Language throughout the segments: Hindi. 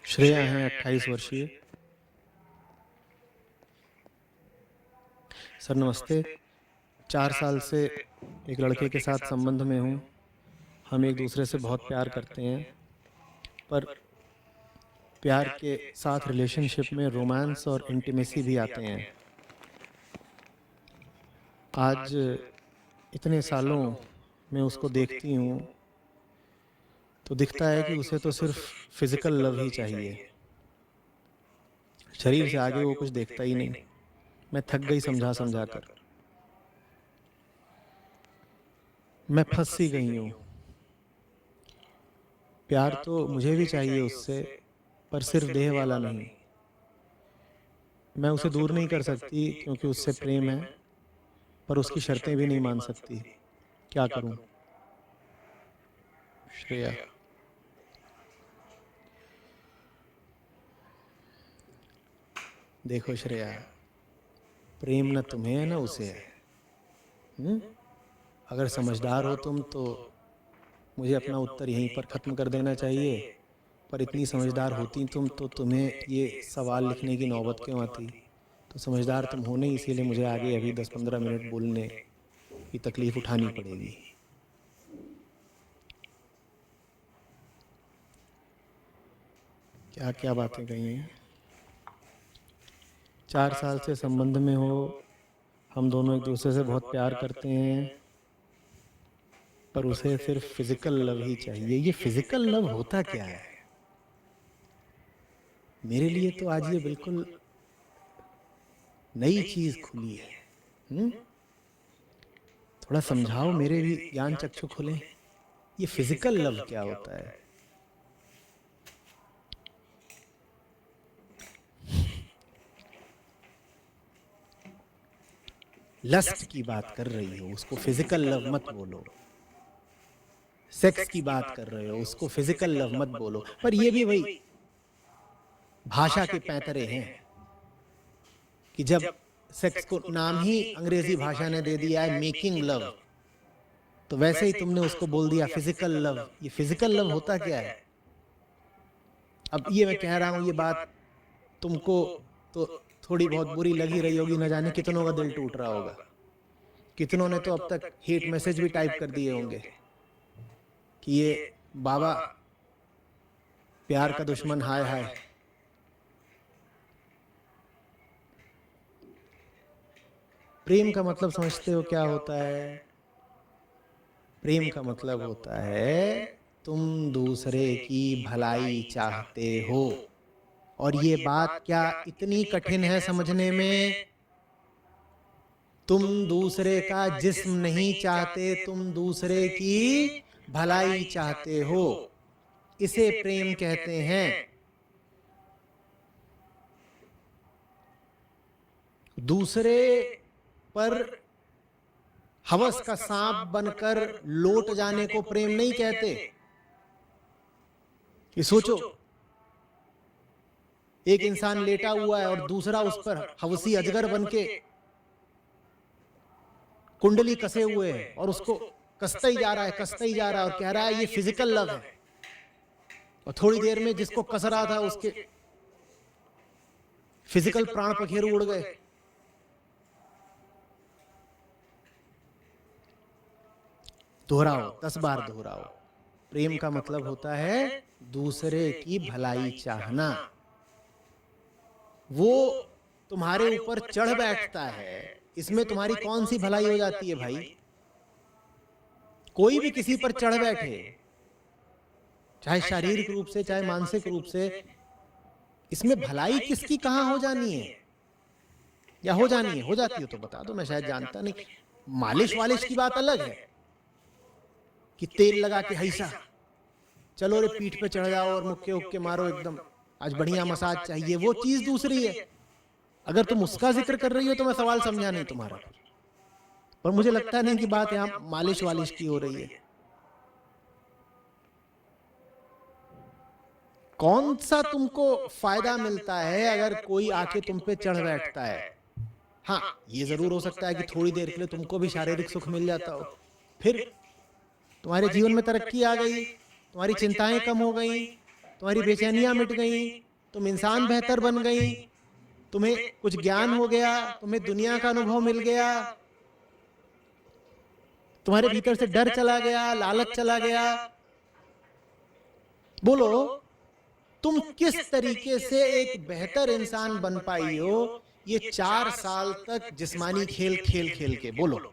श्रेया हैं 28 वर्षीय। सर नमस्ते। 4 साल से एक लड़के के साथ संबंध में हूँ। हम एक दूसरे से बहुत प्यार करते हैं, पर प्यार के साथ रिलेशनशिप में रोमांस और इंटीमेसी भी आते हैं। आज इतने सालों में उसको देखती हूँ तो दिखता है कि उसे तो सिर्फ फिजिकल लव ही चाहिए, शरीर से आगे वो कुछ देखता ही नहीं। मैं थक गई समझा समझा कर, मैं फंस सी गई हूँ। प्यार तो मुझे भी चाहिए उससे, पर सिर्फ देह वाला नहीं। मैं उसे दूर नहीं कर सकती क्योंकि उससे प्रेम है, पर उसकी शर्तें भी नहीं मान सकती। क्या करूं? श्रेया। देखो श्रेया, प्रेम न तुम्हें है न उसे है। अगर समझदार हो तुम तो मुझे अपना उत्तर यहीं पर ख़त्म कर देना चाहिए, पर इतनी समझदार होती तुम तो तुम्हें ये सवाल लिखने की नौबत क्यों आती? तो समझदार तुम हो नहीं, इसीलिए मुझे आगे अभी 10-15 मिनट बोलने की तकलीफ़ उठानी पड़ेगी। क्या क्या बातें कही हैं। 4 साल से संबंध में हो, हम दोनों एक दूसरे से बहुत प्यार करते हैं, पर उसे सिर्फ फिजिकल लव ही चाहिए। ये फिजिकल लव होता क्या है? मेरे लिए तो आज ये बिल्कुल नई चीज खुली है। थोड़ा समझाओ, मेरे भी ज्ञान चक्षु खुले। ये फिजिकल लव क्या होता है? लस्ट की बात कर रही हो, उसको फिजिकल लव मत बोलो। सेक्स की बात कर रहे हो, उसको फिजिकल लव मत बोलो। पर ये भी वही भाषा के पैंतरे हैं कि जब सेक्स को नाम ही अंग्रेजी भाषा ने दे दिया है मेकिंग लव, तो वैसे ही तुमने उसको बोल दिया फिजिकल लव। ये फिजिकल लव होता क्या है? अब ये मैं कह रहा हूं, ये बात तुमको तो थोड़ी बहुत बुरी लगी रही होगी, न जाने कितनों का दिल टूट रहा होगा। कितनों ने तो अब तक हेट मैसेज भी टाइप कर दिए होंगे कि ये बाबा प्यार का दुश्मन, हाय हाय। प्रेम का मतलब समझते हो क्या होता है? प्रेम का मतलब होता है तुम दूसरे की भलाई चाहते हो। और ये बात क्या इतनी कठिन है समझने में? तुम दूसरे का जिस्म नहीं चाहते, तुम दूसरे की भलाई चाहते हो। इसे प्रेम कहते हैं। दूसरे पर हवस का सांप बनकर लौट जाने को प्रेम नहीं कहते। कि सोचो, एक इंसान लेटा हुआ है और दूसरा उस पर हवसी अजगर बनके कुंडली कसे हुए है और उसको कसता ही जा रहा है, कसता ही जा रहा है, और कह रहा है ये फिजिकल लव है। और थोड़ी देर में जिसको कस रहा था उसके फिजिकल प्राण पखेरु उड़ गए। दोहराओ, 10 बार दोहराओ। प्रेम का मतलब होता है दूसरे की भलाई चाहना। वो तुम्हारे ऊपर चढ़ बैठता है, इसमें तुम्हारी कौन सी भलाई हो जाती है भाई? कोई भी किसी पर चढ़ बैठे, चाहे शारीरिक रूप से चाहे मानसिक रूप से, इसमें भलाई किसकी कहां हो जानी है? या हो जानी है? हो जाती हो तो बता दो, मैं शायद जानता नहीं। मालिश वालिश की बात अलग है कि तेल लगा के हैसा चलो रे पीठ पे चढ़ जाओ और मुक्के उक्के मारो, एकदम आज बढ़िया मसाज चाहिए, वो चीज दूसरी है। अगर तुम उसका जिक्र कर रही हो तो मैं सवाल समझा नहीं तुम्हारा, पर मुझे लगता नहीं कि बात यहां मालिश वालिश की हो रही है। कौन सा तुमको फायदा मिलता है अगर कोई आके तुम पे चढ़ बैठता है? हाँ, ये जरूर हो सकता है कि थोड़ी देर के लिए तुमको भी शारीरिक सुख मिल जाता हो, फिर तुम्हारे जीवन में तरक्की आ गई, तुम्हारी चिंताएं कम हो गई, तुम्हारी बेचैनियां मिट गई, तुम इंसान बेहतर बन गई, तुम्हें कुछ ज्ञान हो गया, तुम्हें दुनिया का अनुभव मिल गया, तुम्हारे भीतर से डर चला गया, लालच चला गया। बोलो तुम किस तरीके से एक बेहतर इंसान बन पाई हो ये 4 साल तक जिस्मानी खेल खेल खेल के, बोलो।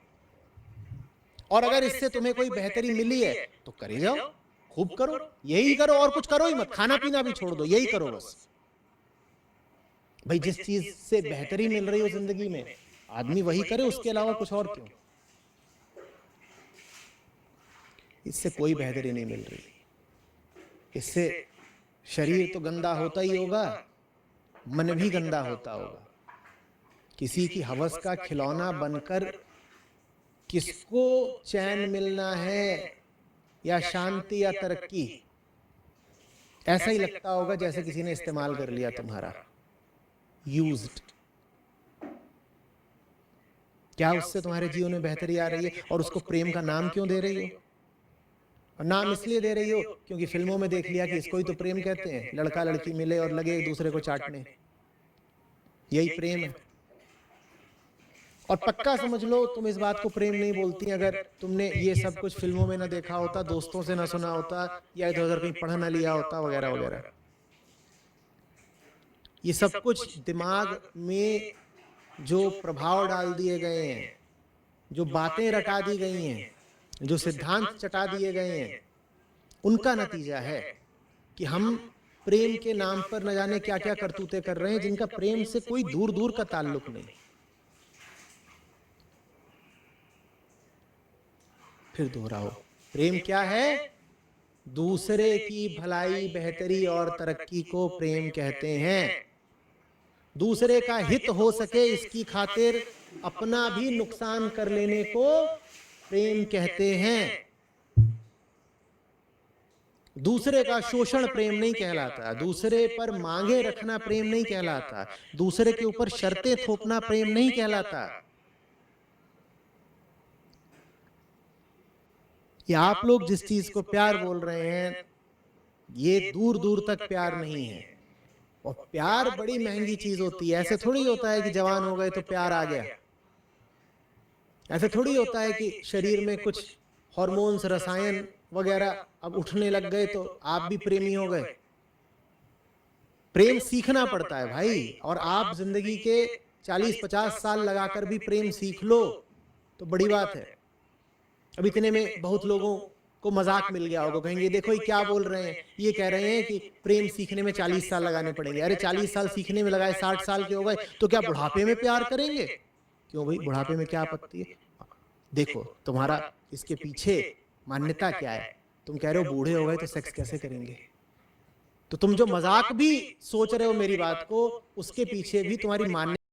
और अगर इससे तुम्हें कोई बेहतरी मिली है तो करे जाओ, खूब करो, यही करो और कुछ करो ही मत, खाना पीना भी छोड़ दो, यही करो बस। भाई जिस चीज से बेहतरी मिल रही हो जिंदगी में आदमी वही करे, उसके अलावा कुछ और क्यों। इससे कोई बेहतरी नहीं मिल रही, इससे शरीर तो गंदा होता ही होगा, मन भी गंदा होता होगा। किसी की हवस का खिलौना बनकर किसको चैन मिलना है या शांति या तरक्की, ऐसा ही लगता होगा जैसे किसी ने इस्तेमाल कर लिया तुम्हारा, यूज्ड। क्या उससे तुम्हारे जीवन में बेहतरी आ रही है? और उसको प्रेम का नाम क्यों दे रही हो? और नाम इसलिए दे रही हो क्योंकि फिल्मों में देख लिया कि इसको ही तो प्रेम कहते हैं, लड़का लड़की मिले और लगे एक दूसरे को चाटने, यही प्रेम है। और पक्का समझ लो तुम इस बात को प्रेम नहीं बोलती अगर तुमने ये सब कुछ फिल्मों में ना देखा होता, दोस्तों से ना सुना होता, या इधर उधर कहीं पढ़ ना लिया होता, वगैरह वगैरह। ये सब कुछ दिमाग में जो प्रभाव डाल दिए गए हैं, जो बातें रटा दी गई हैं, जो सिद्धांत चटा दिए गए हैं, उनका नतीजा है कि हम प्रेम के नाम पर न जाने क्या क्या करतूते कर रहे हैं, जिनका प्रेम से कोई दूर दूर का ताल्लुक नहीं। फिर दोहराओ, प्रेम क्या है? दूसरे की भलाई, बेहतरी और तरक्की को प्रेम कहते हैं। दूसरे का हित हो सके इसकी खातिर अपना भी नुकसान कर लेने को प्रेम कहते हैं। दूसरे का शोषण प्रेम नहीं कहलाता, दूसरे पर मांगे रखना प्रेम नहीं कहलाता, दूसरे के ऊपर शर्तें थोपना प्रेम नहीं कहलाता। ये आप लोग जिस चीज को प्यार बोल रहे हैं ये दूर दूर तक प्यार नहीं है। और प्यार बड़ी महंगी चीज होती है। ऐसे थोड़ी होता है कि जवान हो गए तो प्यार आ गया, ऐसे थोड़ी होता है कि शरीर में कुछ हार्मोन्स, रसायन वगैरह अब उठने लग गए तो आप भी प्रेमी हो गए। प्रेम सीखना पड़ता है भाई, और आप जिंदगी के 40-50 साल लगाकर भी प्रेम सीख लो तो बड़ी बात है। अब इतने में बहुत लोगों को मजाक मिल गया होगा, कहेंगे देखो ये क्या बोल रहे हैं, ये कह रहे हैं कि प्रेम सीखने में 40 साल लगाने पड़ेंगे। अरे 40 साल सीखने में लगाए, 60 साल के हो गए तो क्या बुढ़ापे में प्यार करेंगे? क्यों भाई, बुढ़ापे में क्या आपत्ति है? देखो तुम्हारा इसके पीछे मान्यता क्या है। तुम कह रहे हो बूढ़े हो गए तो सेक्स कैसे करेंगे, तो तुम जो मजाक भी सोच रहे हो मेरी बात को, उसके पीछे भी तुम्हारी मान्यता